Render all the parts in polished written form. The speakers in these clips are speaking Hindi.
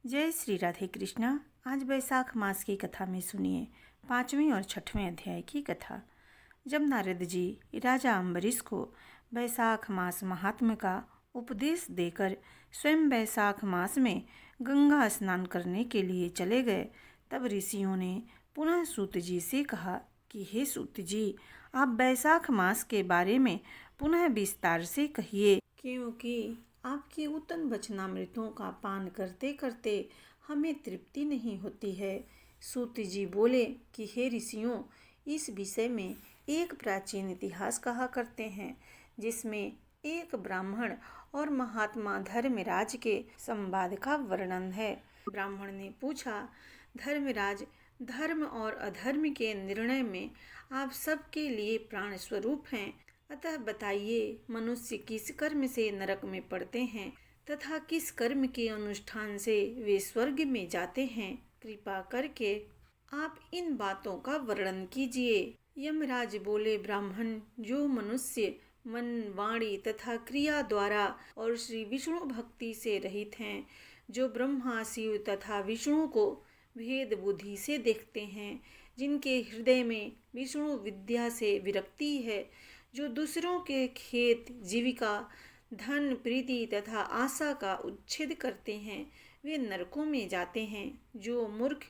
जय श्री राधे कृष्णा। आज वैशाख मास की कथा में सुनिए 5वें और 6वें अध्याय की कथा। जब नारद जी राजा अम्बरीश को वैशाख मास महात्म्य का उपदेश देकर स्वयं वैशाख मास में गंगा स्नान करने के लिए चले गए, तब ऋषियों ने पुनः सूत जी से कहा कि हे सूत जी, आप वैशाख मास के बारे में पुनः विस्तार से कहिए, क्योंकि आपके उत्तम वचनामृतों का पान करते करते हमें तृप्ति नहीं होती है। सूत जी बोले कि हे ऋषियों, इस विषय में एक प्राचीन इतिहास कहा करते हैं, जिसमें एक ब्राह्मण और महात्मा धर्मराज के संवाद का वर्णन है। ब्राह्मण ने पूछा, धर्मराज, धर्म और अधर्म के निर्णय में आप सबके लिए प्राण स्वरूप हैं, अतः बताइए, मनुष्य किस कर्म से नरक में पड़ते हैं तथा किस कर्म के अनुष्ठान से वे स्वर्ग में जाते हैं। कृपा करके आप इन बातों का वर्णन कीजिए। यमराज बोले, ब्राह्मण, जो मनुष्य मन, वाणी तथा क्रिया द्वारा और श्री विष्णु भक्ति से रहित हैं, जो ब्रह्मा, शिव तथा विष्णु को भेद बुद्धि से देखते हैं, जिनके हृदय में विष्णु विद्या से विरक्ति है, जो दूसरों के खेत, जीविका, धन, प्रीति तथा आशा का उच्छेद करते हैं, वे नरकों में जाते हैं। जो मूर्ख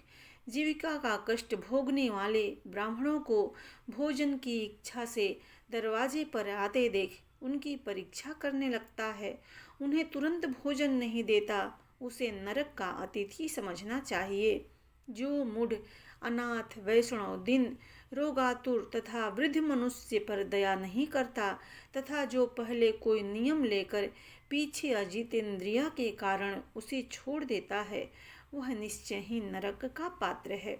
जीविका का कष्ट भोगने वाले ब्राह्मणों को भोजन की इच्छा से दरवाजे पर आते देख उनकी परीक्षा करने लगता है, उन्हें तुरंत भोजन नहीं देता, उसे नरक का अतिथि समझना चाहिए। जो मूढ़, अनाथ, वैष्णव, दीन, रोगातुर तथा वृद्ध मनुष्य पर दया नहीं करता तथा जो पहले कोई नियम लेकर पीछे अजितेंद्रिया के कारण उसे छोड़ देता है, वह निश्चय ही नरक का पात्र है।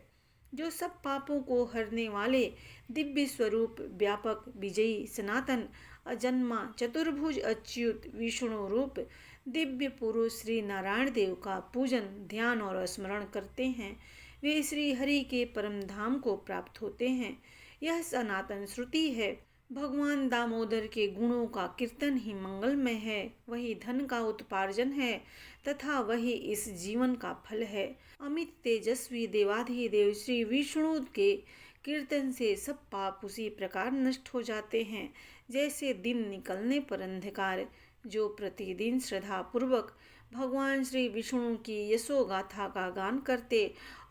जो सब पापों को हरने वाले दिव्य स्वरूप, व्यापक, विजयी, सनातन, अजन्मा, चतुर्भुज, अच्युत, विष्णु रूप दिव्य पुरुष श्री नारायण देव का पूजन, ध्यान और स्मरण करते हैं, वे श्री हरि के परम धाम को प्राप्त होते हैं। यह सनातन श्रुति है। भगवान दामोदर के गुणों का कीर्तन ही मंगलमय है, वही धन का उत्पार्जन है तथा वही इस जीवन का फल है। अमित तेजस्वी देवाधिदेव श्री विष्णु के कीर्तन से सब पाप उसी प्रकार नष्ट हो जाते हैं, जैसे दिन निकलने पर अंधकार। जो प्रतिदिन श्रद्धा पूर्वक भगवान श्री विष्णु की यशोगाथा का गान करते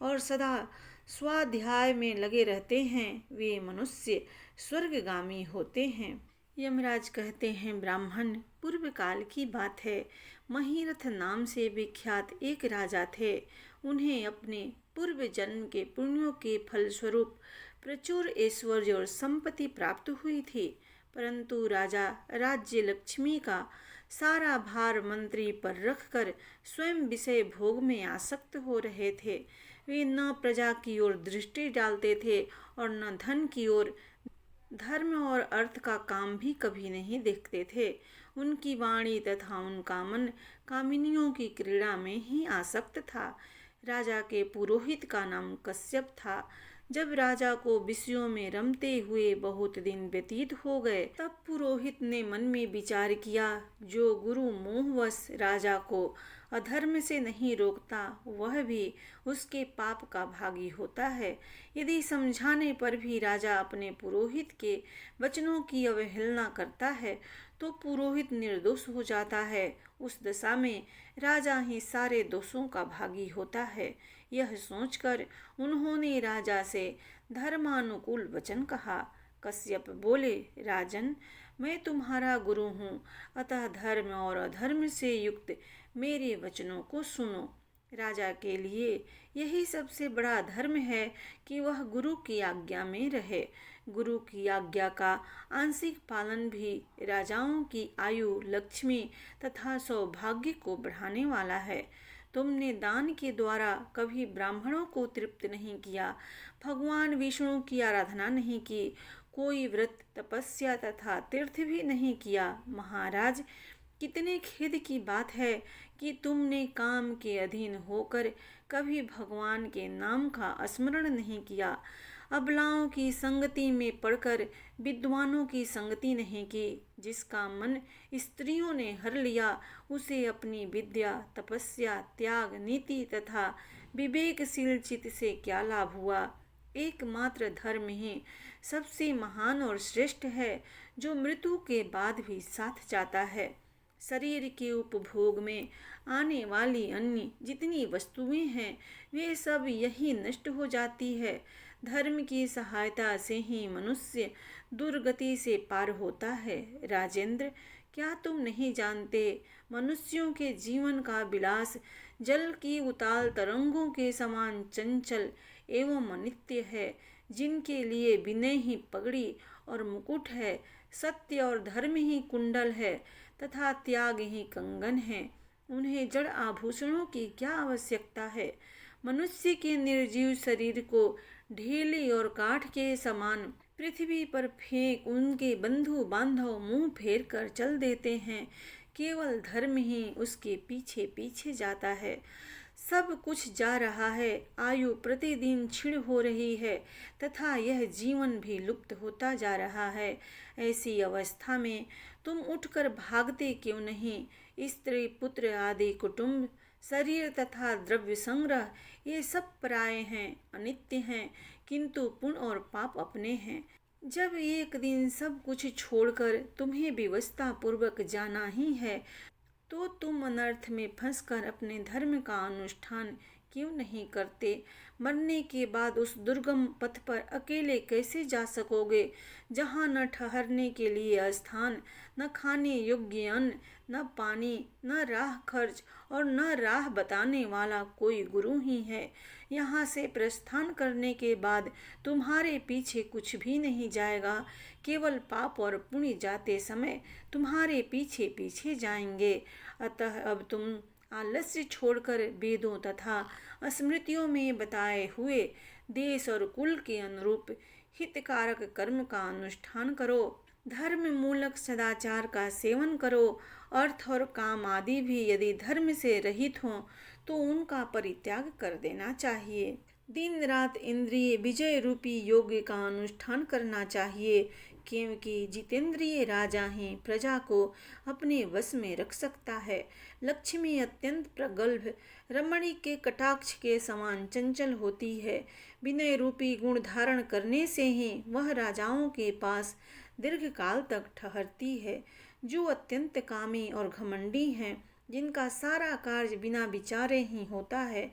और सदा स्वाध्याय में लगे रहते हैं, वे मनुष्य स्वर्गगामी होते हैं। यमराज कहते हैं, ब्राह्मण, पूर्व काल की बात है, महीरथ नाम से विख्यात एक राजा थे। उन्हें अपने पूर्व जन्म के पुण्यों के फलस्वरूप प्रचुर ऐश्वर्य और संपत्ति प्राप्त हुई थी, परंतु राजा राज्य लक्ष्मी का सारा भार मंत्री पर रखकर स्वयं विषय भोग में आसक्त हो रहे थे। वे न प्रजा की ओर दृष्टि डालते थे और न धन की ओर। धर्म और अर्थ का काम भी कभी नहीं देखते थे। उनकी वाणी तथा उनका मन कामिनियों की क्रीड़ा में ही आसक्त था। राजा के पुरोहित का नाम कश्यप था। जब राजा को विषयों में रमते हुए बहुत दिन व्यतीत हो गए, तब पुरोहित ने मन में विचार किया, जो गुरु मोहवश राजा को अधर्म से नहीं रोकता, वह भी उसके पाप का भागी होता है। यदि समझाने पर भी राजा अपने पुरोहित के वचनों की अवहेलना करता है, तो पुरोहित निर्दोष हो जाता है। उस दशा में राजा ही सारे दोषों का भागी होता है। यह सोचकर उन्होंने राजा से धर्मानुकूल वचन कहा। कश्यप बोले, राजन, मैं तुम्हारा गुरु हूँ, अतः धर्म और अधर्म से युक्त मेरे वचनों को सुनो। राजा के लिए यही सबसे बड़ा धर्म है कि वह गुरु की आज्ञा में रहे। गुरु की आज्ञा का आंशिक पालन भी राजाओं की आयु, लक्ष्मी तथा सौभाग्य को बढ़ाने वाला है। तुमने दान के द्वारा कभी ब्राह्मणों को तृप्त नहीं किया, भगवान विष्णु की आराधना नहीं की, कोई व्रत, तपस्या तथा तीर्थ भी नहीं किया। महाराज, कितने खेद की बात है कि तुमने काम के अधीन होकर कभी भगवान के नाम का स्मरण नहीं किया। अबलाओं की संगति में पड़कर विद्वानों की संगति नहीं की। जिसका मन स्त्रियों ने हर लिया, उसे अपनी विद्या, तपस्या, त्याग, नीति तथा विवेकशील चित्त से क्या लाभ हुआ। एकमात्र धर्म ही सबसे महान और श्रेष्ठ है, जो मृत्यु के बाद भी साथ जाता है। शरीर के उपभोग में आने वाली अन्य जितनी वस्तुएं हैं, वे सब यही नष्ट हो जाती है। धर्म की सहायता से ही मनुष्य दुर्गति से पार होता है। राजेंद्र, क्या तुम नहीं जानते, मनुष्यों के जीवन का विलास जल की उताल तरंगों के समान चंचल एवं अनित्य है। जिनके लिए विनय ही पगड़ी और मुकुट है, सत्य और धर्म ही कुंडल है तथा त्याग ही कंगन है, उन्हें जड़ आभूषणों की क्या आवश्यकता है। मनुष्य के निर्जीव शरीर को ढीली और काठ के समान पृथ्वी पर फेंक उनके बंधु बांधव मुंह फेर कर चल देते हैं। केवल धर्म ही उसके पीछे पीछे जाता है। सब कुछ जा रहा है, आयु प्रतिदिन क्षीण हो रही है तथा यह जीवन भी लुप्त होता जा रहा है। ऐसी अवस्था में तुम उठकर भागते क्यों नहीं। स्त्री, पुत्र आदि कुटुंब, शरीर तथा द्रव्य संग्रह, ये सब पराये हैं, अनित्य हैं, किंतु पुण्य और पाप अपने हैं। जब एक दिन सब कुछ छोड़कर तुम्हें विवशता पूर्वक जाना ही है, तो तुम अनर्थ में फंसकर अपने धर्म का अनुष्ठान क्यों नहीं करते। मरने के बाद उस दुर्गम पथ पर अकेले कैसे जा सकोगे, जहाँ न ठहरने के लिए स्थान, न खाने योग्य अन्न, न पानी, न राह खर्च और न राह बताने वाला कोई गुरु ही है। यहाँ से प्रस्थान करने के बाद तुम्हारे पीछे कुछ भी नहीं जाएगा, केवल पाप और पुण्य जाते समय तुम्हारे पीछे पीछे जाएंगे। अतः अब तुम आलस्य छोड़कर वेदों तथा स्मृतियों में बताए हुए देश और कुल के अनुरूप हितकारक कर्म का अनुष्ठान करो। धर्म मूलक सदाचार का सेवन करो। अर्थ और काम आदि भी यदि धर्म से रहित हों तो उनका परित्याग कर देना चाहिए। दिन रात इंद्रिय विजय रूपी योग का अनुष्ठान करना चाहिए, क्योंकि जितेंद्रिय राजा ही प्रजा को अपने वश में रख सकता है। लक्ष्मी अत्यंत प्रगल्भ रमणी के कटाक्ष के समान चंचल होती है। विनय रूपी गुण धारण करने से ही वह राजाओं के पास दीर्घ काल तक ठहरती है। जो अत्यंत कामी और घमंडी हैं, जिनका सारा कार्य बिना विचारे ही होता है,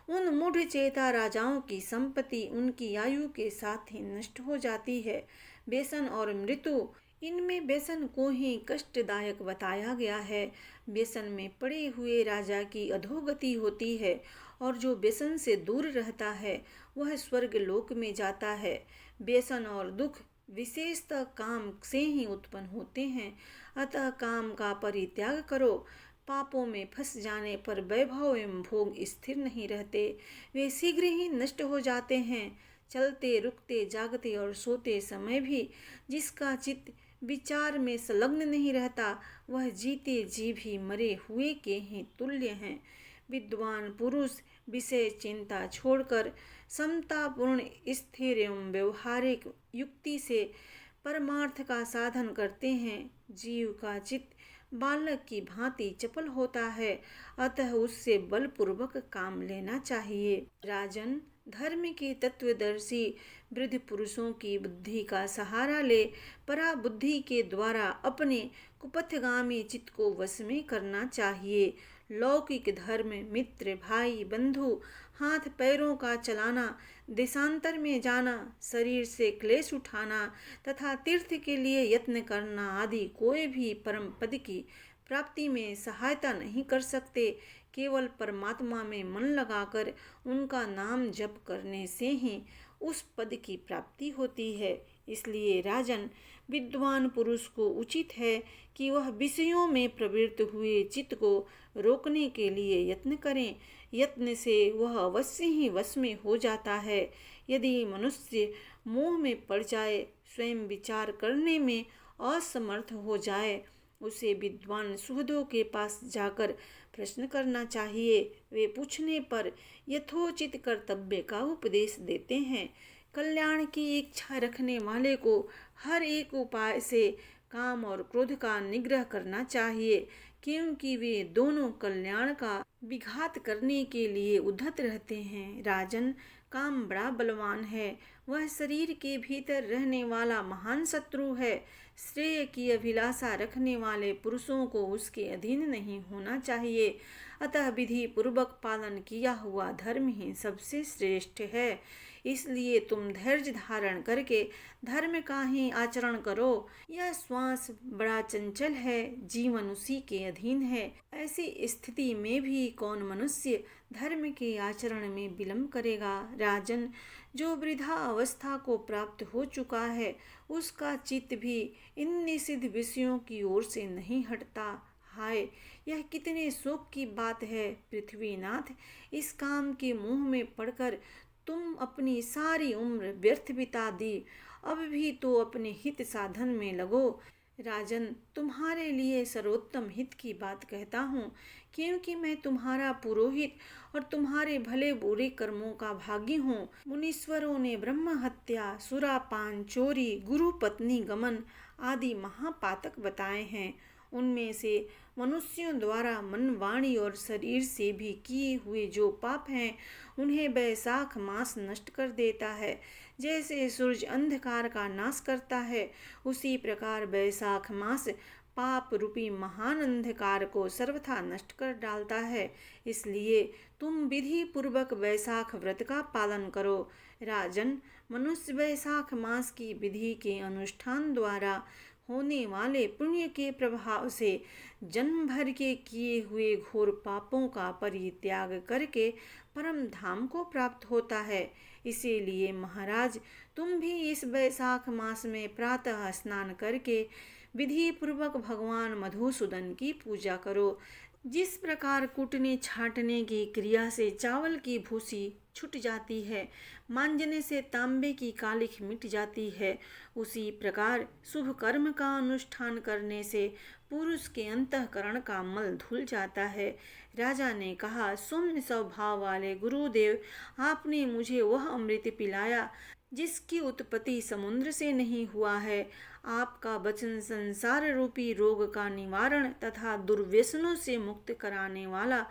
उन मूढ़ चेता राजाओं की संपत्ति उनकी आयु के साथ ही नष्ट हो जाती है। व्यसन और मृत्यु, इनमें व्यसन को ही कष्टदायक बताया गया है। व्यसन में पड़े हुए राजा की अधोगति होती है, और जो व्यसन से दूर रहता है वह स्वर्ग लोक में जाता है। व्यसन और दुख विशेषतः काम से ही उत्पन्न होते हैं, अतः काम का परित्याग करो। पापों में फंस जाने पर वैभव एवं भोग स्थिर नहीं रहते, वे शीघ्र ही नष्ट हो जाते हैं। चलते, रुकते, जागते और सोते समय भी जिसका चित्त विचार में संलग्न नहीं रहता, वह जीते जी भी मरे हुए के ही तुल्य हैं। विद्वान पुरुष विषय चिंता छोड़कर समतापूर्ण, स्थिर एवं व्यवहारिक युक्ति से परमार्थ का साधन करते हैं। जीव का चित्त बालक की भांति चपल होता है, अतः उससे बलपूर्वक काम लेना चाहिए। राजन, धर्म के तत्वदर्शी वृद्ध पुरुषों की बुद्धि का सहारा ले परा बुद्धि के द्वारा अपने कुपथगामी चित्त को वश में करना चाहिए। लौकिक धर्म, मित्र, भाई, बंधु, हाथ पैरों का चलाना, देशांतर में जाना, शरीर से क्लेश उठाना तथा तीर्थ के लिए यत्न करना आदि कोई भी परम पद की प्राप्ति में सहायता नहीं कर सकते। केवल परमात्मा में मन लगाकर उनका नाम जप करने से ही उस पद की प्राप्ति होती है। इसलिए राजन, विद्वान पुरुष को उचित है कि वह विषयों में प्रवृत्त हुए चित्त को रोकने के लिए यत्न करें। यत्न से वह अवश्य ही वश में हो जाता है। यदि मनुष्य मोह में पड़ जाए, स्वयं विचार करने में असमर्थ हो जाए, उसे विद्वान सुहृदों के पास जाकर प्रश्न करना चाहिए। वे पूछने पर यथोचित कर्तव्य का उपदेश देते हैं। कल्याण की इच्छा रखने वाले को हर एक उपाय से काम और क्रोध का निग्रह करना चाहिए, क्योंकि वे दोनों कल्याण का विघात करने के लिए उद्धत रहते हैं। राजन, काम बड़ा बलवान है, वह शरीर के भीतर रहने वाला महान शत्रु है। श्रेय की अभिलाषा रखने वाले पुरुषों को उसके अधीन नहीं होना चाहिए। अतः विधि पूर्वक पालन किया हुआ धर्म ही सबसे श्रेष्ठ है। इसलिए तुम धैर्य धारण करके धर्म का ही आचरण करो। यह श्वास बड़ा चंचल है, जीवन उसी के अधीन है। ऐसी स्थिति में भी कौन मनुष्य धर्म के आचरण में विलंब करेगा। राजन, जो वृद्धा अवस्था को प्राप्त हो चुका है, उसका चित्त भी इन निषिद्ध विषयों की ओर से नहीं हटता। हाय, यह कितने शोक की बात है पृथ्वीनाथ। इस काम के मुंह में पड़कर तुम अपनी सारी उम्र व्यर्थ बिता दी। अब भी तो अपने हित साधन में लगो। राजन, तुम्हारे लिए सर्वोत्तम हित की बात कहता हूँ, क्योंकि मैं तुम्हारा पुरोहित और तुम्हारे भले बुरे कर्मों का भागी हूँ। मुनीश्वरों ने ब्रह्म हत्या, सुरापान, चोरी, गुरु पत्नी गमन आदि महापातक बताए हैं। उनमें से मनुष्यों द्वारा मन, वाणी और शरीर से भी किए हुए जो पाप हैं, उन्हें बैसाख मास नष्ट कर देता है। जैसे सूरज अंधकार का नाश करता है, उसी प्रकार बैसाख मास पाप रूपी महान अंधकार को सर्वथा नष्ट कर डालता है। इसलिए तुम विधि पूर्वक बैसाख व्रत का पालन करो। राजन, मनुष्य बैसाख मास की विधि के अनुष्ठान द्वारा होने वाले पुण्य के प्रभाव से जन्म भर के किए हुए घोर पापों का परित्याग करके परम धाम को प्राप्त होता है। इसीलिए महाराज, तुम भी इस बैसाख मास में प्रातः स्नान करके विधि पूर्वक भगवान मधुसूदन की पूजा करो। जिस प्रकार कूटने छाटने की क्रिया से चावल की भूसी छूट जाती है, मांजने से तांबे की कालिख मिट जाती है, उसी प्रकार शुभ कर्म का अनुष्ठान करने से पुरुष के अंतःकरण का मल धुल जाता है। राजा ने कहा, सौम्य स्वभाव वाले गुरुदेव, आपने मुझे वह अमृत पिलाया जिसकी उत्पत्ति समुद्र से नहीं हुआ है। आपका वचन संसार रूपी रोग का निवारण तथा दुर्व्यसनों से मुक्त कराने वाला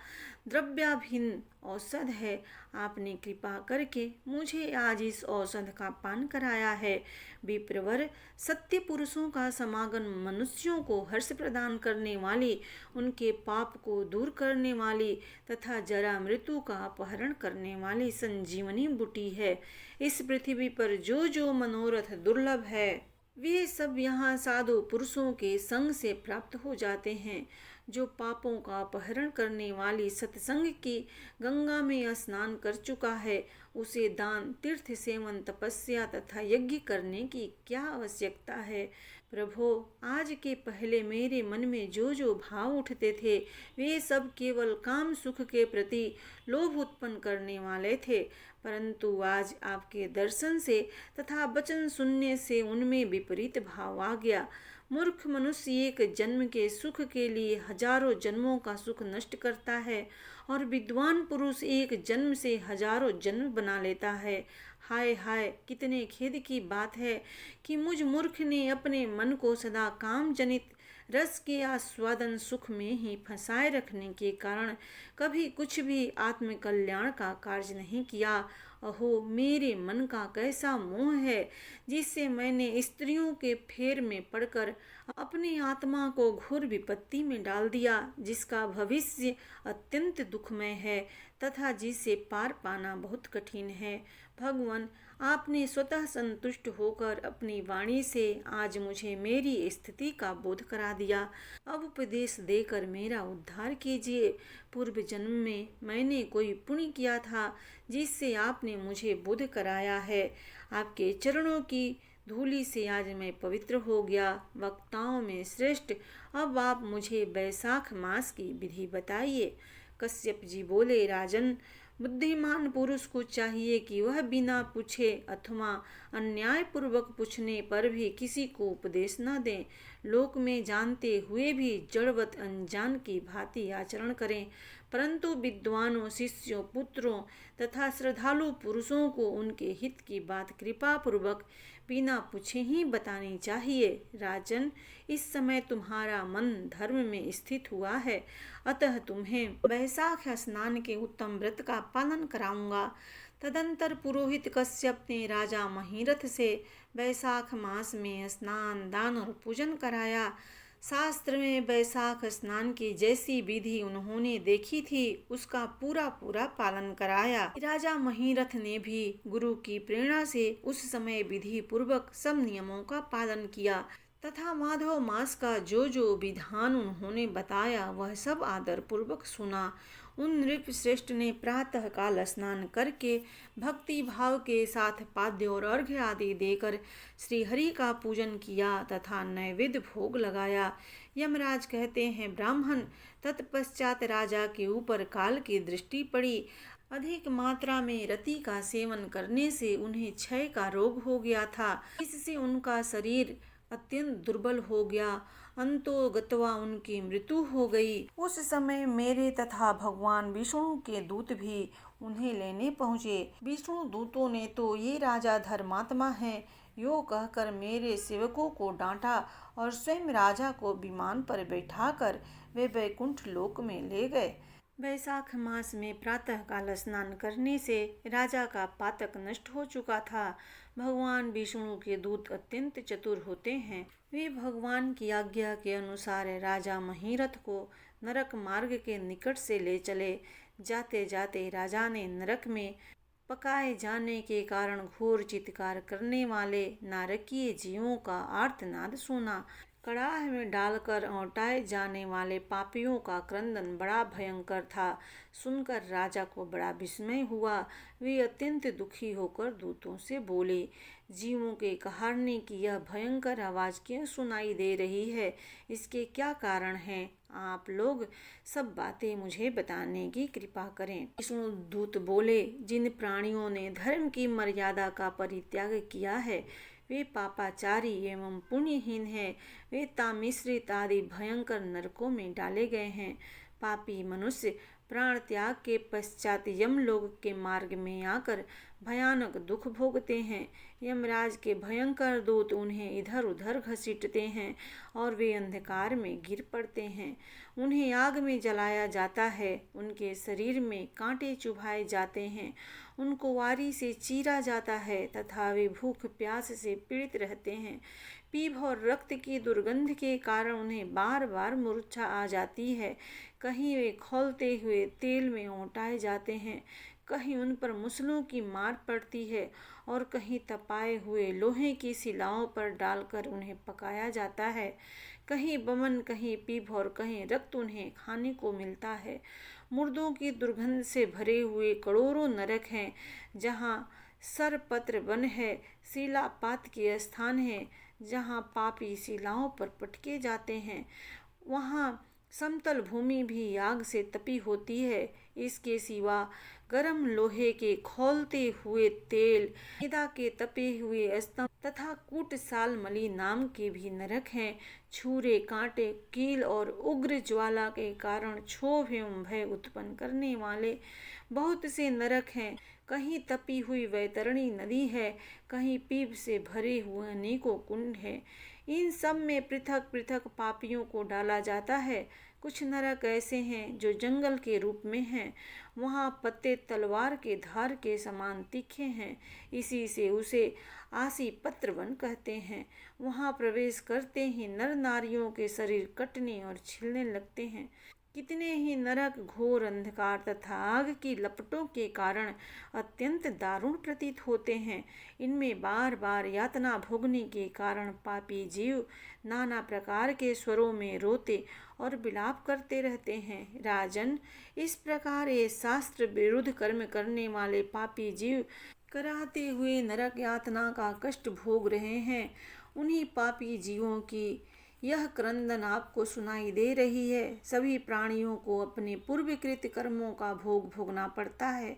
द्रव्याभिन्न औषध है। आपने कृपा करके मुझे आज इस औषध का पान कराया है। विप्रवर, सत्य पुरुषों का समागम मनुष्यों को हर्ष प्रदान करने वाली, उनके पाप को दूर करने वाली तथा जरा मृत्यु का अपहरण करने वाली संजीवनी बूटी है। इस पृथ्वी पर जो जो मनोरथ दुर्लभ है, वे सब यहाँ साधु पुरुषों के संग से प्राप्त हो जाते हैं। जो पापों का अपहरण करने वाली सत्संग की गंगा में स्नान कर चुका है, उसे दान, तीर्थ सेवन, तपस्या तथा यज्ञ करने की क्या आवश्यकता है। प्रभो, आज के पहले मेरे मन में जो जो भाव उठते थे, वे सब केवल काम सुख के प्रति लोभ उत्पन्न करने वाले थे, परंतु आज आपके दर्शन से तथा वचन सुनने से उनमें विपरीत भाव आ गया। मूर्ख मनुष्य एक जन्म के सुख के लिए हजारों जन्मों का सुख नष्ट करता है, और विद्वान पुरुष एक जन्म से हजारों जन्म बना लेता है। हाय हाय, कितने खेद की बात है कि मुझ मूर्ख ने अपने मन को सदा काम जनित रस के आस्वादन सुख में ही फंसाए रखने के कारण कभी कुछ भी आत्म कल्याण का कार्य नहीं किया। अहो, मेरे मन का कैसा मोह है, जिससे मैंने स्त्रियों के फेर में पड़कर अपनी आत्मा को घोर विपत्ति में डाल दिया, जिसका भविष्य अत्यंत दुखमय है तथा जिसे पार पाना बहुत कठिन है। भगवान, आपने स्वतः संतुष्ट होकर अपनी वाणी से आज मुझे मेरी स्थिति का बोध करा दिया। अब उपदेश देकर मेरा उद्धार कीजिए। पूर्व जन्म में मैंने कोई पुण्य किया था, जिससे आपने मुझे बोध कराया है। आपके चरणों की धूलि से आज मैं पवित्र हो गया। वक्ताओं में श्रेष्ठ, अब आप मुझे बैसाख मास की विधि बताइए। कश्यप जी बोले, राजन, बुद्धिमान पुरुष को चाहिए कि वह बिना पूछे अथवा अन्यायपूर्वक पूछने पर भी किसी को उपदेश न दें। लोक में जानते हुए भी जड़वत अनजान की भांति आचरण करें। परंतु विद्वानों, शिष्यों, पुत्रों तथा श्रद्धालु पुरुषों को उनके हित की बात कृपा पूर्वक बिना पूछे ही बतानी चाहिए। राजन, इस समय तुम्हारा मन धर्म में स्थित हुआ है, अतः तुम्हें वैशाख स्नान के उत्तम व्रत का पालन कराऊंगा। तदंतर पुरोहित कश्यप ने राजा महिरथ से वैशाख मास में स्नान, दान और पूजन कराया। शास्त्र में वैशाख स्नान की जैसी विधि उन्होंने देखी थी, उसका पूरा पूरा पालन कराया। राजा महिरथ ने भी गुरु की प्रेरणा से उस समय विधि पूर्वक सब नियमों का पालन किया तथा माधव मास का जो जो विधान उन्होंने बताया वह सब आदर पूर्वक सुना। उन नृप श्रेष्ठ ने प्रातः काल स्नान करके भक्ति भाव के साथ पाद्य और अर्घ्य आदि देकर श्री हरि का पूजन किया तथा नैवेद्य भोग लगाया। यमराज कहते हैं, ब्राह्मण, तत्पश्चात राजा के ऊपर काल की दृष्टि पड़ी। अधिक मात्रा में रति का सेवन करने से उन्हें क्षय का रोग हो गया था। इससे उनका शरीर अत्यंत दुर्बल हो गया। अंतो गत्वा उनकी मृत्यु हो गई। उस समय मेरे तथा भगवान विष्णु के दूत भी उन्हें लेने पहुँचे। विष्णु दूतों ने तो ये राजा धर्मात्मा हैं यो कहकर मेरे सेवकों को डांटा और स्वयं राजा को विमान पर बैठाकर वे वैकुंठ लोक में ले गए। वैशाख मास में प्रातः काल स्नान करने से राजा का पातक नष्ट हो चुका था। भगवान विष्णु के दूत अत्यंत चतुर होते हैं। वे भगवान की आज्ञा के अनुसार राजा महिरथ को नरक मार्ग के निकट से ले चले। जाते जाते राजा ने नरक में पकाए जाने के कारण घोर चित्कार करने वाले नारकीय जीवों का आर्तनाद सुना। कड़ाह में डालकर औंटाए जाने वाले पापियों का क्रंदन बड़ा भयंकर था। सुनकर राजा को बड़ा विस्मय हुआ। वे अत्यंत दुखी होकर दूतों से बोले, जीवों के कहारने की यह भयंकर आवाज़ क्यों सुनाई दे रही है? इसके क्या कारण हैं? आप लोग सब बातें मुझे बताने की कृपा करें। विष्णु दूत बोले, जिन प्राणियों ने धर्म की मर्यादा का परित्याग किया है वे पापाचारी एवं पुण्यहीन हैं। वे तामिश्रित आदि भयंकर नरकों में डाले गए हैं। पापी मनुष्य प्राण त्याग के पश्चात यमलोक के मार्ग में आकर भयानक दुख भोगते हैं। यमराज के भयंकर दूत उन्हें इधर उधर घसीटते हैं और वे अंधकार में गिर पड़ते हैं। उन्हें आग में जलाया जाता है। उनके शरीर में कांटे चुभाए जाते हैं। उनको वारी से चीरा जाता है तथा वे भूख प्यास से पीड़ित रहते हैं। पीप और रक्त की दुर्गंध के कारण उन्हें बार बार मूर्छा आ जाती है। कहीं वे खौलते हुए तेल में औंटाए जाते हैं, कहीं उन पर मुसलों की मार पड़ती है और कहीं तपाए हुए लोहे की शिलाओं पर डालकर उन्हें पकाया जाता है। कहीं बमन, कहीं पीप और कहीं रक्त उन्हें खाने को मिलता है। मुर्दों की दुर्गंध से भरे हुए करोड़ों नरक हैं, जहाँ सरपत्र वन है, शिलापात के स्थान है, जहाँ पापी शिलाओं पर पटके जाते हैं। वहाँ समतल भूमि भी आग से तपी होती है। इसके सिवा गरम लोहे के खौलते हुए तेल, मैदा के तपे हुए स्तंभ तथा कूटसालमली नाम के भी नरक हैं। छुरे, कांटे, कील और उग्र ज्वाला के कारण क्षोभ एवं भय उत्पन्न करने वाले बहुत से नरक हैं। कहीं तपी हुई वैतरणी नदी है, कहीं पीप से भरे हुए अनेकों कुंड हैं। इन सब में पृथक पृथक पापियों को डाला जाता है। कुछ नरक ऐसे हैं जो जंगल के रूप में हैं। वहाँ पत्ते तलवार के धार के समान तीखे हैं, इसी से उसे आसी पत्र वन कहते हैं। वहाँ प्रवेश करते ही नर नारियों के शरीर कटने और छिलने लगते हैं। कितने ही नरक घोर अंधकार तथा आग की लपटों के कारण अत्यंत दारुण प्रतीत होते हैं। इनमें बार बार यातना भोगने के कारण पापी जीव नाना प्रकार के स्वरों में रोते और विलाप करते रहते हैं। राजन, इस प्रकार ये शास्त्र विरुद्ध कर्म करने वाले पापी जीव कराहते हुए नरक यातना का कष्ट भोग रहे हैं। उन्हीं पापी जीवों की यह क्रंदन आपको सुनाई दे रही है। सभी प्राणियों को अपने पूर्वकृत कर्मों का भोग भोगना पड़ता है।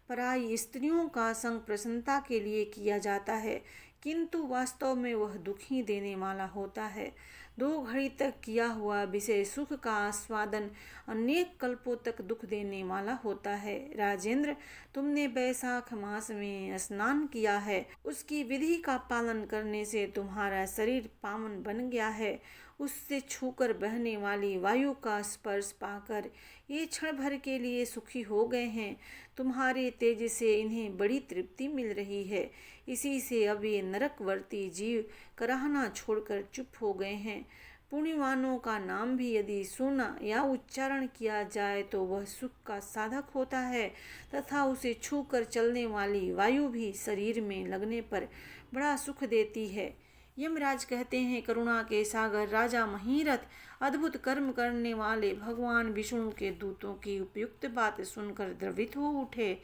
पराई स्त्रियों का संग प्रसन्नता के लिए किया जाता है, किंतु वास्तव में वह दुख ही देने वाला होता है। 2 घड़ी तक किया हुआ विषय सुख का आस्वादन अनेक कल्पों तक दुख देने वाला होता है। राजेंद्र, तुमने वैशाख मास में स्नान किया है, उसकी विधि का पालन करने से तुम्हारा शरीर पावन बन गया है। उससे छूकर बहने वाली वायु का स्पर्श पाकर ये क्षण भर के लिए सुखी हो गए हैं। तुम्हारे तेज से इन्हें बड़ी तृप्ति मिल रही है। इसी से अब ये नरकवर्ती जीव कराहना छोड़कर चुप हो गए हैं। पुण्यवानों का नाम भी यदि सुना या उच्चारण किया जाए तो वह सुख का साधक होता है तथा उसे छूकर चलने वाली वायु भी शरीर में लगने पर बड़ा सुख देती है। यमराज कहते हैं, करुणा के सागर राजा महीरथ अद्भुत कर्म करने वाले भगवान विष्णु के दूतों की उपयुक्त बात सुनकर द्रवित हो उठे।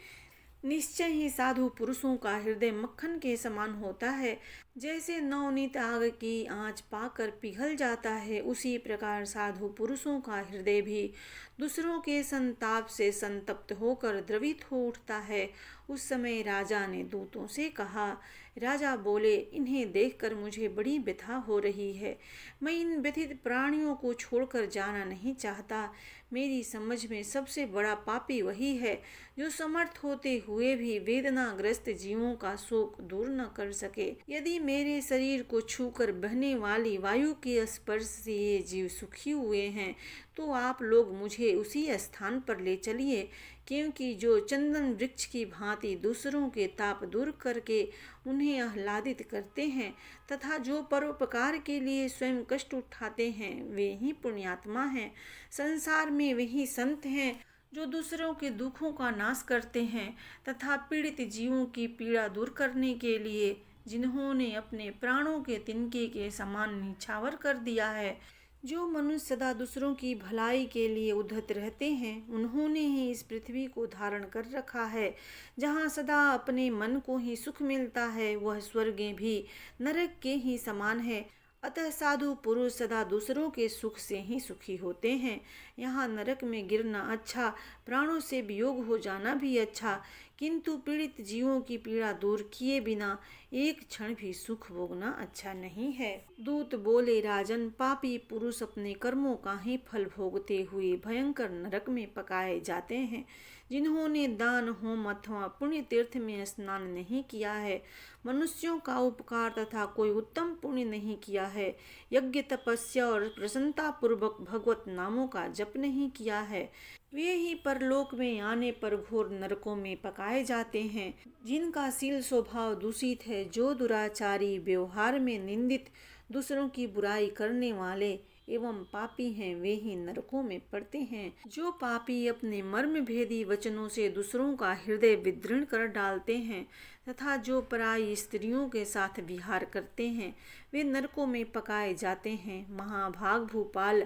निश्चय ही साधु पुरुषों का हृदय मक्खन के समान होता है। जैसे नवनीत आग की आंच पाकर पिघल जाता है, उसी प्रकार साधु पुरुषों का हृदय भी दूसरों के संताप से संतप्त होकर द्रवित हो उठता है। उस समय राजा ने दूतों से कहा। राजा बोले, इन्हें देखकर मुझे बड़ी व्यथा हो रही है। मैं इन व्यथित प्राणियों को छोड़कर जाना नहीं चाहता। मेरी समझ में सबसे बड़ा पापी वही है जो समर्थ होते हुए भी वेदनाग्रस्त जीवों का शोक दूर न कर सके। यदि मेरे शरीर को छूकर बहने वाली वायु के स्पर्श से ये जीव सुखी हुए हैं तो आप लोग मुझे उसी स्थान पर ले चलिए, क्योंकि जो चंदन वृक्ष की भांति दूसरों के ताप दूर करके उन्हें आह्लादित करते हैं तथा जो परोपकार के लिए स्वयं कष्ट उठाते हैं, वे ही पुण्यात्मा हैं। संसार में वही संत हैं जो दूसरों के दुखों का नाश करते हैं तथा पीड़ित जीवों की पीड़ा दूर करने के लिए जिन्होंने अपने प्राणों के तिनके के समान निछावर कर दिया है। जो मनुष्य सदा दूसरों की भलाई के लिए उद्धत रहते हैं, उन्होंने ही इस पृथ्वी को धारण कर रखा है। जहाँ सदा अपने मन को ही सुख मिलता है, वह स्वर्गें भी नरक के ही समान है। अतः साधु पुरुष सदा दूसरों के सुख से ही सुखी होते हैं। यहाँ नरक में गिरना अच्छा, प्राणों से वियोग हो जाना भी अच्छा, किंतु पीड़ित जीवों की पीड़ा दूर किए बिना एक क्षण भी सुख भोगना अच्छा नहीं है। दूत बोले, राजन, पापी पुरुष अपने कर्मों का ही फल भोगते हुए भयंकर नरक में पकाए जाते हैं। जिन्होंने दान, होम अथवा पुण्य तीर्थ में स्नान नहीं किया है, मनुष्यों का उपकार तथा कोई उत्तम पुण्य नहीं किया है, यज्ञ, तपस्या और प्रसन्नता पूर्वक भगवत नामों का जप नहीं किया है, वे ही परलोक में आने पर घोर नरकों में पकाए जाते हैं। जिनका शील स्वभाव दूषित है, जो दुराचारी, व्यवहार में निंदित, दूसरों की बुराई करने वाले एवं पापी हैं, वे ही नरकों में पड़ते हैं। जो पापी अपने मर्म भेदी वचनों से दूसरों का हृदय विदीर्ण कर डालते हैं तथा जो पराई स्त्रियों के साथ विहार करते हैं, वे नरकों में पकाए जाते हैं। महाभाग भूपाल,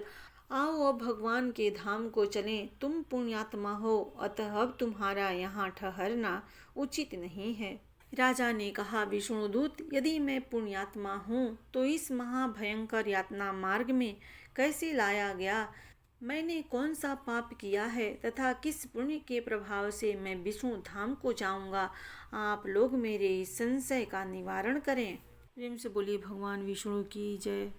आओ अब भगवान के धाम को चलें। तुम पुण्यात्मा हो, अतः अब तुम्हारा यहाँ ठहरना उचित नहीं है। राजा ने कहा, विष्णुदूत, यदि मैं पुण्यात्मा हूँ तो इस महाभयंकर यातना मार्ग में कैसे लाया गया? मैंने कौन सा पाप किया है तथा किस पुण्य के प्रभाव से मैं विष्णु धाम को जाऊँगा? आप लोग मेरे इस संशय का निवारण करें। प्रेम से बोलिए भगवान विष्णु की जय।